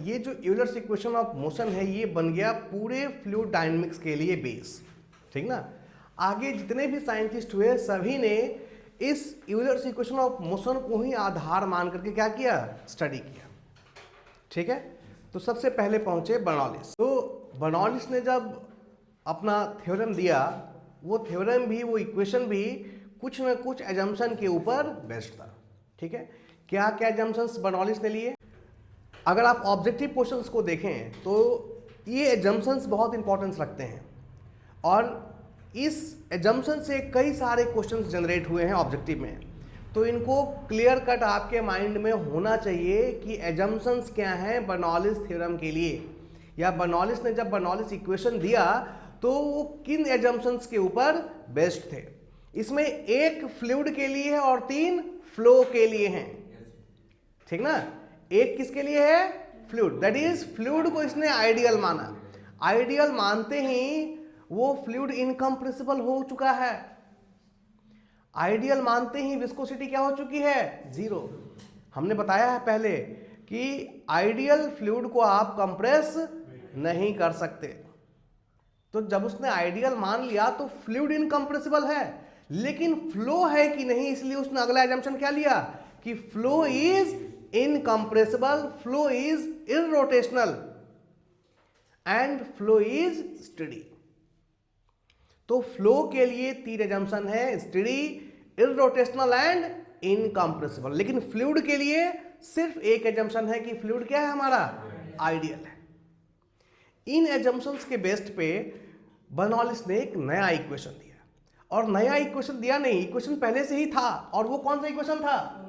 ये जो Euler's equation of motion है ये बन गया पूरे फ्लूइड डायनेमिक्स के लिए बेस, ठीक ना। आगे जितने भी साइंटिस्ट हुए सभी ने इस यूलर्स इक्वेशन ऑफ मोशन को ही आधार मान करके क्या किया, स्टडी किया, ठीक है। तो सबसे पहले पहुंचे बर्नौलिस। तो बर्नौलिस ने जब अपना थ्योरम दिया, वो थ्योरम भी, वो इक्वेशन भी कुछ न कुछ एजम्पशन के ऊपर बेस्ड था, ठीक है। क्या क्या एजम्पशंस बर्नौलिस ने लिए? अगर आप ऑब्जेक्टिव क्वेश्चंस को देखें तो ये एजम्पशंस बहुत इंपॉर्टेंस रखते हैं और इस एजम्पशन से कई सारे क्वेश्चंस जनरेट हुए हैं ऑब्जेक्टिव में। तो इनको क्लियर कट आपके माइंड में होना चाहिए कि एजम्पशंस क्या हैं बर्नौलिस थ्योरम के लिए, या बर्नौलिस ने जब बर्नौलिस इक्वेशन दिया तो वो किन एजम्पशंस के ऊपर बेस्ड थे। इसमें एक फ्लूइड के लिए है और 3 फ्लो के लिए हैं, ठीक ना। एक किसके लिए है? फ्लूइड, दैट इज फ्लूइड को इसने आइडियल माना। आइडियल मानते ही वो फ्लूइड इनकम्प्रेसिबल हो चुका है। आइडियल मानते ही विस्कोसिटी क्या हो चुकी है? 0। हमने बताया है पहले कि आइडियल फ्लूइड को आप कंप्रेस नहीं कर सकते। तो जब उसने आइडियल मान लिया तो फ्लूइड इनकम्प्रेसिबल है, लेकिन फ्लो है कि नहीं, इसलिए उसने अगला एजम्पशन क्या लिया कि flow is incompressible, flow is irrotational and flow is steady. तो फ्लो के लिए 3 एजम्पशन है, स्टडी, इररोटेशनल एंड इनकम्प्रेसिबल। लेकिन फ्लूइड के लिए सिर्फ एक एजम्पशन है कि फ्लूइड क्या है हमारा? आइडियल है। इन एजम्पशंस के बेस्ट पे बर्नौलिस ने एक नया इक्वेशन दिया, और नया इक्वेशन दिया नहीं, इक्वेशन पहले से ही था। और वो कौन सा इक्वेशन था?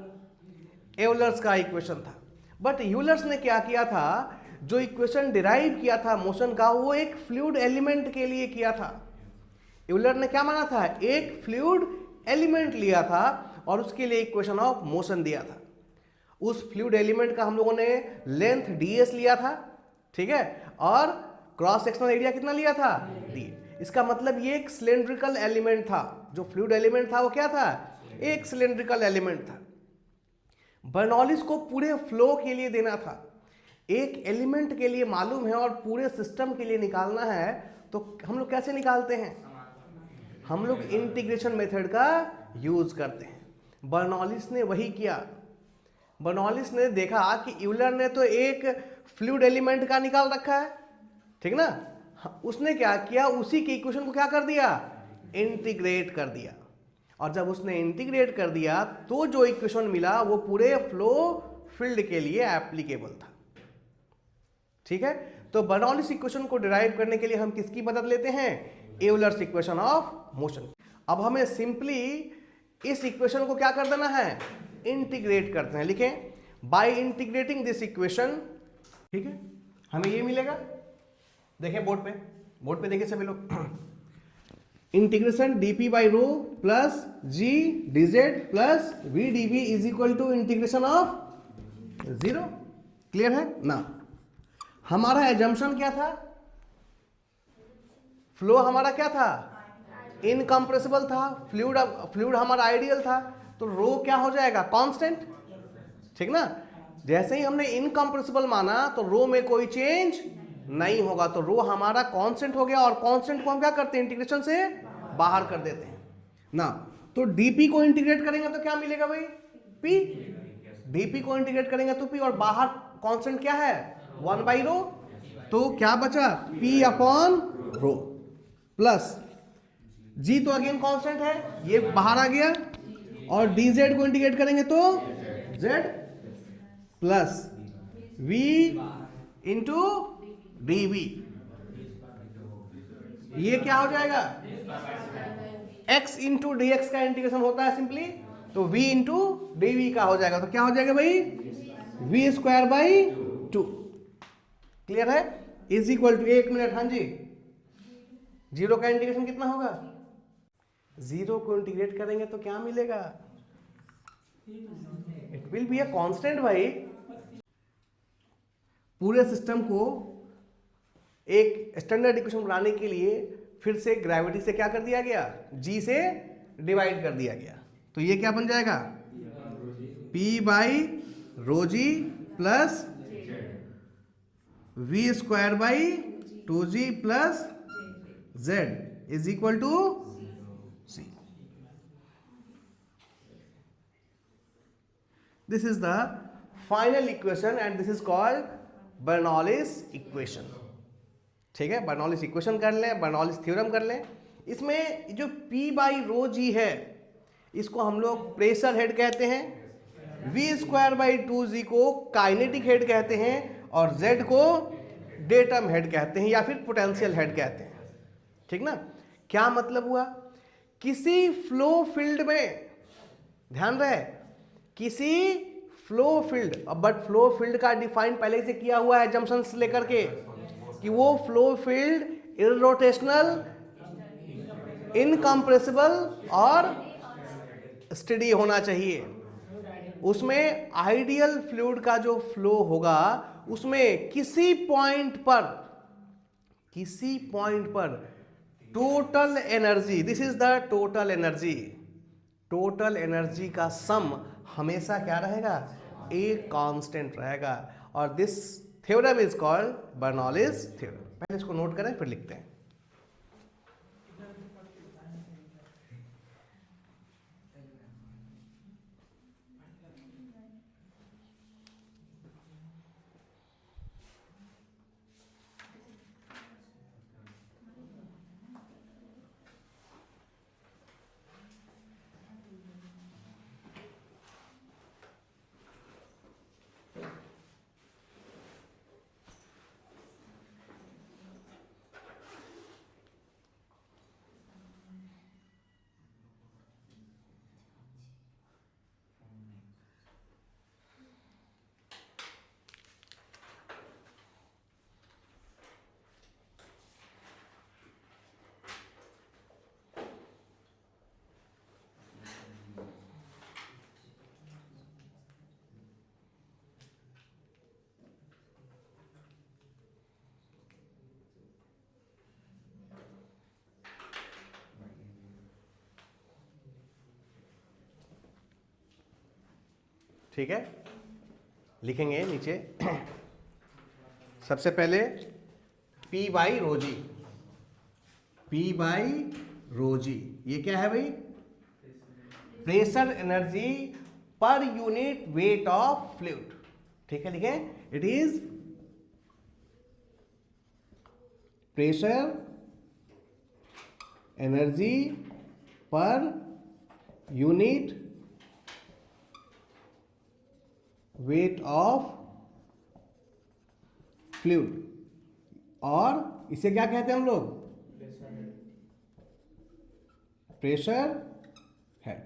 यूलर्स का इक्वेशन था। बट यूलर्स ने क्या किया था, जो इक्वेशन डिराइव किया था मोशन का, वो एक फ्लूइड एलिमेंट के लिए किया था। यूलर ने क्या माना था? एक फ्लूइड एलिमेंट लिया था और उसके लिए इक्वेशन ऑफ मोशन दिया था। उस फ्लूइड एलिमेंट का हम लोगों ने लेंथ ds लिया था, ठीक है, और क्रॉस सेक्शनल एरिया कितना लिया था? d। इसका मतलब ये एक सिलेंड्रिकल एलिमेंट था। जो फ्लूइड एलिमेंट था वो क्या था? एक सिलेंड्रिकल एलिमेंट था। बर्नौलिस को पूरे फ्लो के लिए देना था। एक एलिमेंट के लिए मालूम है और पूरे सिस्टम के लिए निकालना है, तो हम लोग कैसे निकालते हैं? हम लोग इंटीग्रेशन मेथड का यूज करते हैं। बर्नौलिस ने वही किया। बर्नौलिस ने देखा कि यूलर ने तो एक फ्लूइड एलिमेंट का निकाल रखा है, ठीक ना। उसने क्या किया, उसी के इक्वेशन को क्या कर दिया? इंटीग्रेट कर दिया। और जब उसने इंटीग्रेट कर दिया तो जो इक्वेशन मिला वो पूरे फ्लो फील्ड के लिए एप्लीकेबल था, ठीक है। तो बर्नौलिस इक्वेशन को डिराइव करने के लिए हम किसकी मदद लेते हैं? Euler's equation of motion. अब हमें सिंपली इस इक्वेशन को क्या कर देना है? इंटीग्रेट करते हैं। लिखें, बाय इंटीग्रेटिंग दिस इक्वेशन, ठीक है, हमें ये मिलेगा। देखें बोर्ड पे देखिए सभी लोग, integration dp by rho plus g dz plus v dv is equal to integration of 0। Clear है ना। हमारा एजम्पशन क्या था? फ्लो हमारा क्या था? इनकम्प्रेसिबल था। फ्लूइड हमारा आइडियल था। तो रो क्या हो जाएगा? कांस्टेंट, ठीक ना। जैसे ही हमने इनकम्प्रेसिबल माना तो रो में कोई चेंज नहीं होगा, तो रो हमारा कांस्टेंट हो गया। और कांस्टेंट को हम क्या करते हैं? इंटीग्रेशन से बाहर कर देते हैं ना। तो डीपी को इंटीग्रेट करेंगे तो क्या मिलेगा भाई? पी। डीपी को इंटीग्रेट करेंगे तो पी, और बाहर कांस्टेंट क्या है? 1 बाई रो। तो क्या बचा? पी अपॉन रो प्लस जी, तो अगेन कांस्टेंट है, ये बाहर आ गया। और dz को इंटीग्रेट करेंगे तो z plus v into dv, ये क्या हो जाएगा? x इंटू डी एक्स का इंटीग्रेशन होता है सिंपली, तो v इंटू dv का हो जाएगा। तो क्या हो जाएगा भाई? v square by 2। क्लियर है? इज इक्वल टू, 1 मिनट, हाँ जी, 0 का इंटीग्रेशन कितना होगा? 0 को इंटीग्रेट करेंगे तो क्या मिलेगा? It will be a constant भाई। पूरे सिस्टम को एक स्टैंडर्ड इक्वेशन बनाने के लिए फिर से ग्रेविटी से क्या कर दिया गया? g से डिवाइड कर दिया गया। तो ये क्या बन जाएगा? p by rho g plus v square by 2g plus z is equal to c. This is the final equation and this is called Bernoulli's equation. ठीक है, बर्नौलिस इक्वेशन कर लें, बर्नौलिस थ्योरम कर लें. इसमें जो P बाई रो जी है इसको हम लोग प्रेशर हेड कहते हैं, V स्क्वायर बाई 2g को काइनेटिक हेड कहते हैं और Z को डेटम हेड कहते हैं या फिर पोटेंशियल हेड कहते हैं. ठीक ना. क्या मतलब हुआ, किसी फ्लो फील्ड में, ध्यान रहे, किसी flow field, but flow field का डिफाइन पहले से किया हुआ है जंक्शन से लेकर के कि वो फ्लो फील्ड इररोटेशनल, इनकम्प्रेसिबल और स्टेडी होना चाहिए. उसमें आइडियल फ्लूइड का जो फ्लो होगा उसमें किसी पॉइंट पर total energy, this is the total energy का सम हमेशा क्या रहेगा, एक कांस्टेंट रहेगा. और this theorem is called Bernoulli's theorem. पहले इसको नोट करें फिर लिखते हैं. ठीक है, लिखेंगे नीचे. सबसे पहले P बाई रोजी, ये क्या है भाई, pressure energy per unit weight of fluid. ठीक है, लिखें, it is pressure energy per unit weight of fluid. और इसे क्या कहते हैं हम लोग, pressure head.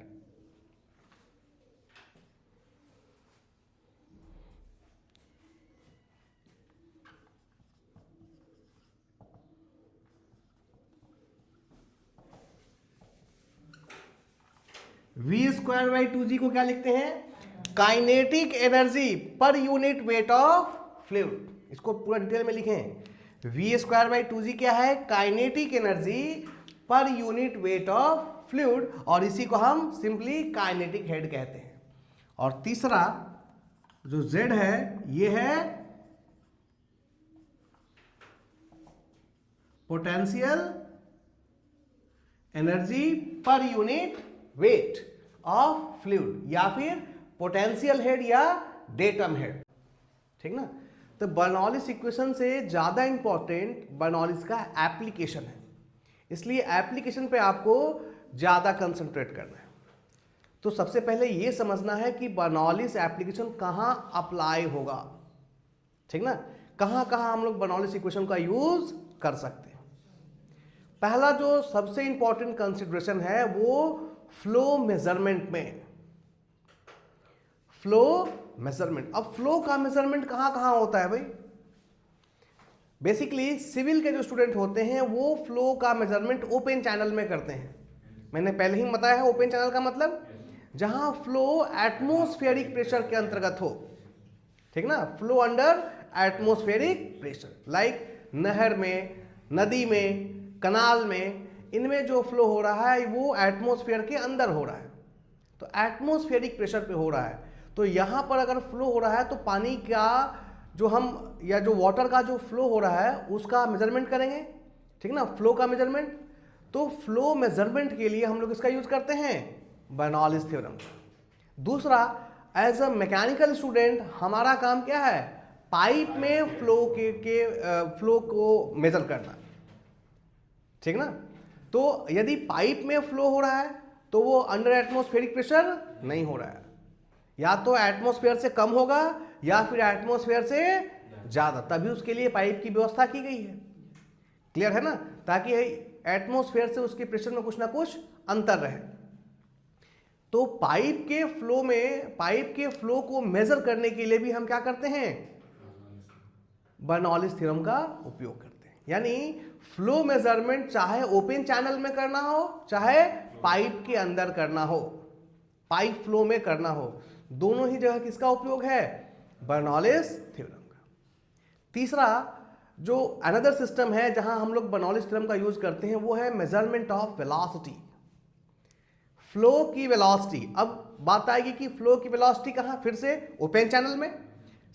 V square by 2g को क्या लिखते हैं, kinetic energy per unit weight of fluid. इसको पूरा डिटेल में लिखें. V स्क्वायर बाई 2g क्या है, kinetic energy per unit weight of fluid, और इसी को हम सिंपली काइनेटिक हेड कहते हैं. और तीसरा जो Z है ये है potential energy per unit weight of fluid या फिर पोटेंशियल हेड या डेटम हेड. ठीक ना. तो बर्नौलिस इक्वेशन से ज्यादा इंपॉर्टेंट बर्नौलिस का एप्लीकेशन है, इसलिए एप्लीकेशन पे आपको ज्यादा कंसंट्रेट करना है. तो सबसे पहले ये समझना है कि बर्नौलिस एप्लीकेशन कहां अप्लाई होगा. ठीक ना, कहां कहां हम लोग बर्नौलिस इक्वेशन का यूज कर सकते हैं. पहला जो सबसे इंपॉर्टेंट कंसिडरेशन है वो फ्लो मेजरमेंट में. फ्लो मेजरमेंट, अब फ्लो का मेजरमेंट कहां कहां होता है भाई. बेसिकली सिविल के जो स्टूडेंट होते हैं वो फ्लो का मेजरमेंट ओपन चैनल में करते हैं. मैंने पहले ही बताया है ओपन चैनल का मतलब जहां फ्लो एटमॉस्फेरिक प्रेशर के अंतर्गत हो. ठीक ना, flow under atmospheric pressure, like नहर में, नदी में, कनाल में, इनमें जो फ्लो हो रहा है वो एटमॉस्फेयर के अंदर हो रहा है, तो एटमॉस्फेरिक प्रेशर पे हो रहा है. तो यहां पर अगर फ्लो हो रहा है तो पानी का जो हम या जो वाटर का जो फ्लो हो रहा है उसका मेजरमेंट करेंगे, ठीक ना, फ्लो का मेजरमेंट। तो फ्लो मेजरमेंट के लिए हम लोग इसका यूज करते हैं बर्नौलीज थ्योरम। दूसरा, एज अ मैकेनिकल स्टूडेंट हमारा काम क्या है, पाइप में फ्लो को मेजर करना, ठीक ना। तो यदि पाइप में फ्लो हो रहा है तो वो अंडर एटमॉस्फेरिक प्रेशर नहीं हो रहा है, या तो एटमॉस्फेयर से कम होगा या फिर एटमॉस्फेयर से ज्यादा, तभी उसके लिए पाइप की व्यवस्था की गई है। क्लियर है ना, ताकि एटमॉस्फेयर से उसके प्रेशर में कुछ ना कुछ अंतर रहे। तो पाइप के फ्लो को मेजर करने के लिए भी हम क्या करते हैं, बर्नौलीज थ्योरम का उपयोग करते हैं। यानी फ्लो मेजरमेंट चाहे ओपन चैनल में करना हो चाहे पाइप के अंदर करना हो, पाइप फ्लो में करना हो, दोनों ही जगह किसका उपयोग है, बर्नौलीज थ्योरम का। तीसरा जो अनदर सिस्टम है जहां हम लोग बर्नौलीज थ्योरम का यूज करते हैं वो है मेजरमेंट ऑफ वेलोसिटी, फ्लो की वेलोसिटी। अब बात आएगी कि फ्लो की वेलोसिटी कहां, फिर से ओपन चैनल में।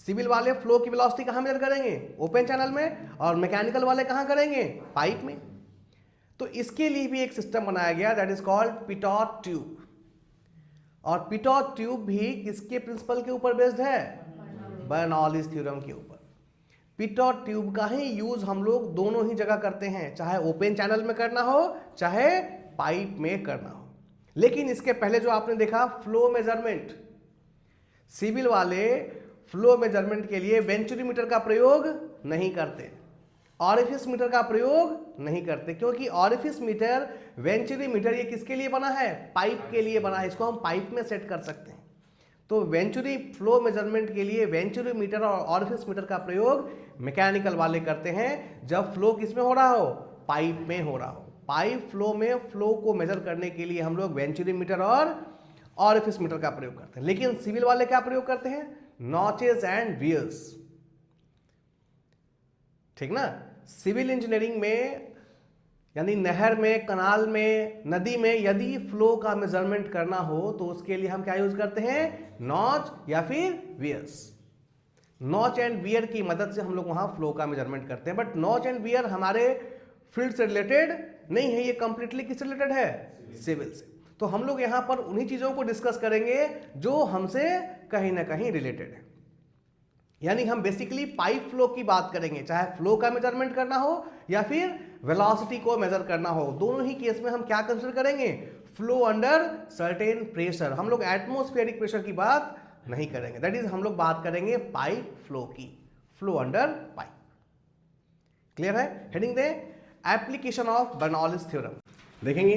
सिविल वाले फ्लो की वेलोसिटी कहां मेजर करेंगे, ओपन चैनल में, और मैकेनिकल वाले कहां करेंगे, पाइप में। तो इसके लिए भी एक सिस्टम बनाया गया that is called pitot tube. और पिटॉट ट्यूब भी किसके प्रिंसिपल के ऊपर बेस्ड है, बर्नौलीज थ्योरम के ऊपर। पिटॉट ट्यूब का ही यूज हम लोग दोनों ही जगह करते हैं, चाहे ओपन चैनल में करना हो चाहे पाइप में करना हो। लेकिन इसके पहले जो आपने देखा फ्लो मेजरमेंट, सिविल वाले फ्लो मेजरमेंट के लिए वेंचुरीमीटर का प्रयोग नहीं करते, ऑरिफिस मीटर का प्रयोग नहीं करते, क्योंकि ऑरिफिस मीटर, वेंचुरीमीटर ये किसके लिए बना है, पाइप के लिए बना है, इसको हम पाइप में सेट कर सकते हैं। तो वेंचुरी फ्लो मेजरमेंट के लिए वेंचुरीमीटर और ऑरिफिस मीटर का प्रयोग मैकेनिकल वाले करते हैं जब फ्लो किसमें हो रहा हो, पाइप में हो रहा हो। पाइप फ्लो में फ्लो को मेजर करने के लिए हम लोग वेंचुरीमीटर और ऑरिफिस मीटर का प्रयोग करते हैं। लेकिन सिविल वाले क्या प्रयोग करते हैं, नॉचेस एंड वियर्स, ठीक ना। सिविल इंजीनियरिंग में यानी नहर में, कनाल में, नदी में यदि फ्लो का मेजरमेंट करना हो तो उसके लिए हम क्या यूज करते हैं, नॉच या फिर वियर्स। नॉच एंड वियर की मदद से हम लोग वहां फ्लो का मेजरमेंट करते हैं। बट नॉच एंड वियर हमारे फील्ड से रिलेटेड नहीं है, ये कंप्लीटली किससे रिलेटेड है, सिविल से। तो हम लोग यहां पर उन्हीं चीजों को डिस्कस करेंगे जो हमसे कहीं ना कहीं रिलेटेड है। यानी हम बेसिकली पाइप फ्लो की बात करेंगे, चाहे फ्लो का मेजरमेंट करना हो या फिर वेलोसिटी को मेजर करना हो। दोनों ही केस में हम क्या कंसीडर करेंगे, फ्लो अंडर सर्टेन प्रेशर। हम लोग एटमॉस्फेरिक प्रेशर की बात नहीं करेंगे, दैट इज हम लोग बात करेंगे पाइप फ्लो की, फ्लो अंडर पाइप। क्लियर है। Heading they application of Bernoulli's theorem. देखेंगे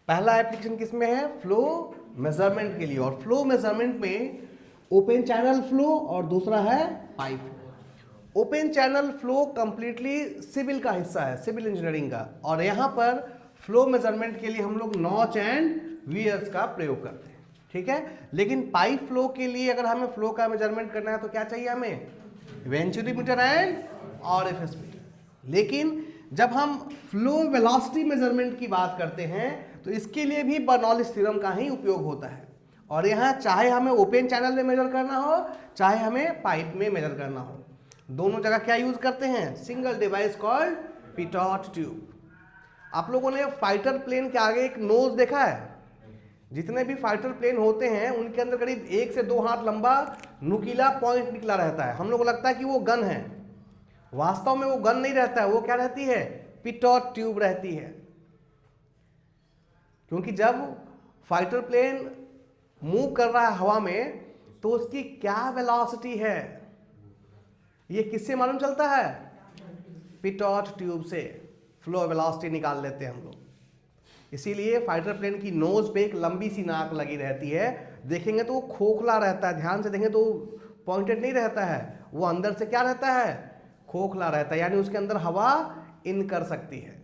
पहला एप्लीकेशन किसमें है, फ्लो मेजरमेंट के लिए। और फ्लो मेजरमेंट में ओपन चैनल फ्लो और दूसरा है pipe flow. Open channel flow completely civil का हिस्सा है, सिविल इंजीनियरिंग का। और यहां पर फ्लो मेजरमेंट के लिए हम लोग नॉच एंड वियर्स का प्रयोग करते हैं, ठीक है। लेकिन पाइप फ्लो के लिए अगर हमें फ्लो का मेजरमेंट करना है तो क्या चाहिए हमें, वेंचुरीमीटर एंड ऑरिफिस मीटर। लेकिन जब हम फ्लो वेलोसिटी मेजरमेंट की बात करते हैं तो इसके लिए भी बर्नौलीज थ्योरम का ही उपयोग होता है। और यहाँ चाहे हमें ओपन चैनल में मेजर करना हो चाहे हमें पाइप में मेजर करना हो, दोनों जगह क्या यूज करते हैं, single device called pitot tube. आप लोगों ने फाइटर प्लेन के आगे एक नोज देखा है, जितने भी फाइटर प्लेन होते हैं उनके अंदर करीब 1 से 2 हाथ लंबा नुकीला पॉइंट निकला रहता है। हम लोग को लगता है कि वो गन है, वास्तव में वो गन नहीं रहता है, वो क्या रहती है, पिटॉट ट्यूब रहती है। क्योंकि जब फाइटर प्लेन मूव कर रहा है हवा में तो उसकी क्या वेलोसिटी है ये किससे मालूम चलता है, पिटॉट ट्यूब से फ्लो वेलोसिटी निकाल लेते हैं हम लोग। इसीलिए फाइटर प्लेन की नोज पे एक लंबी सी नाक लगी रहती है, देखेंगे तो वो खोखला रहता है, ध्यान से देखेंगे तो पॉइंटेड नहीं रहता है, वो अंदर से क्या रहता है, खोखला रहता है, यानी उसके अंदर हवा इन कर सकती है।